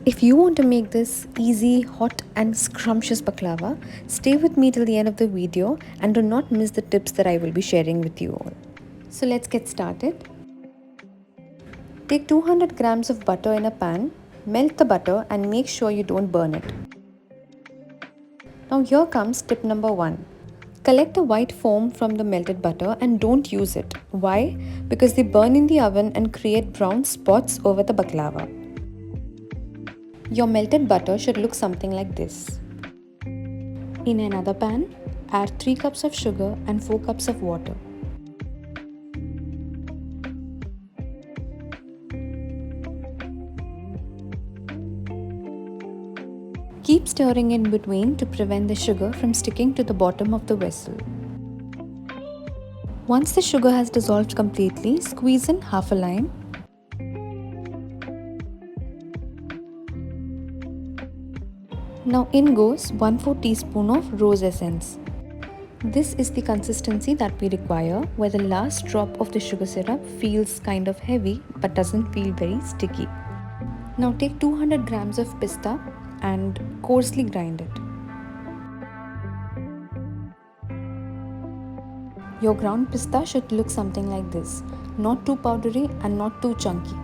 If you want to make this easy, hot and scrumptious baklava, stay with me till the end of the video and do not miss the tips that I will be sharing with you all. So let's get started. Take 200 grams of butter in a pan, melt the butter and make sure you don't burn it. Now here comes tip number 1. Collect the white foam from the melted butter and don't use it. Why? Because they burn in the oven and create brown spots over the baklava. Your melted butter should look something like this. In another pan, add 3 cups of sugar and 4 cups of water. Keep stirring in between to prevent the sugar from sticking to the bottom of the vessel. Once the sugar has dissolved completely, squeeze in half a lime. Now in goes 1/4 teaspoon of rose essence. This is the consistency that we require, where the last drop of the sugar syrup feels kind of heavy but doesn't feel very sticky. Now take 200 grams of pista and coarsely grind it. Your ground pista should look something like this, not too powdery and not too chunky.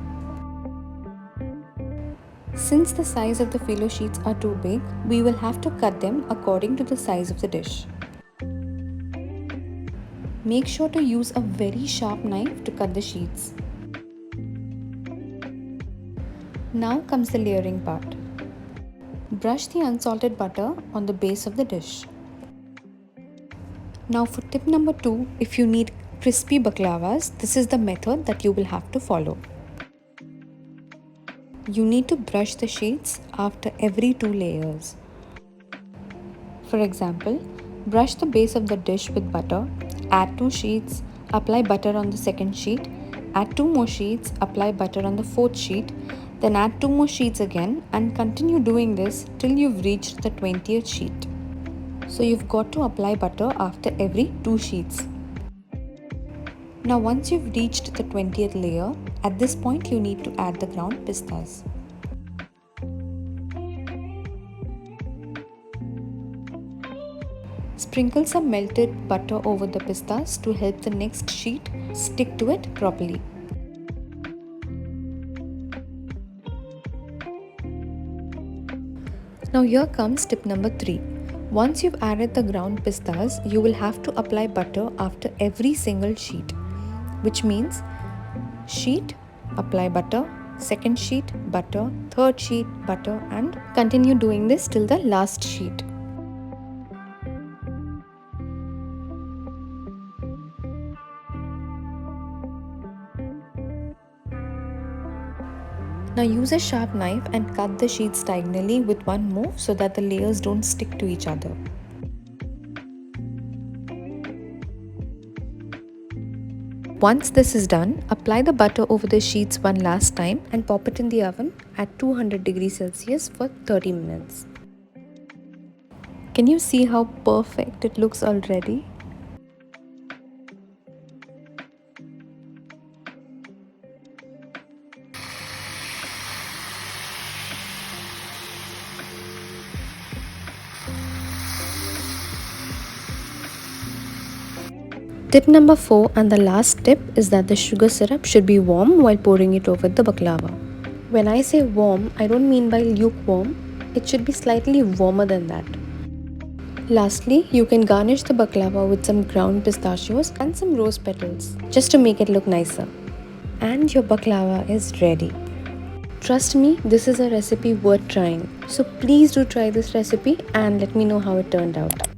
Since the size of the phyllo sheets are too big, we will have to cut them according to the size of the dish. Make sure to use a very sharp knife to cut the sheets. Now comes the layering part. Brush the unsalted butter on the base of the dish. Now for tip number 2, if you need crispy baklavas, this is the method that you will have to follow. You need to brush the sheets after every 2 layers. For example, brush the base of the dish with butter, add 2 sheets, apply butter on the second sheet, add 2 more sheets, apply butter on the fourth sheet, then add 2 more sheets again and continue doing this till you've reached the 20th sheet. So you've got to apply butter after every 2 sheets. Now once you've reached the 20th layer, at this point you need to add the ground pistas. Sprinkle some melted butter over the pistas to help the next sheet stick to it properly. Now here comes tip number 3. Once you've added the ground pistas, you will have to apply butter after every single sheet, which means sheet, apply butter, second sheet, butter, third sheet, butter, and continue doing this till the last sheet. Now use a sharp knife and cut the sheets diagonally with one move so that the layers don't stick to each other. Once this is done, apply the butter over the sheets one last time and pop it in the oven at 200 degrees Celsius for 30 minutes. Can you see how perfect it looks already? Tip number 4 and the last tip is that the sugar syrup should be warm while pouring it over the baklava. When I say warm, I don't mean by lukewarm, it should be slightly warmer than that. Lastly, you can garnish the baklava with some ground pistachios and some rose petals just to make it look nicer. And your baklava is ready. Trust me, this is a recipe worth trying. So please do try this recipe and let me know how it turned out.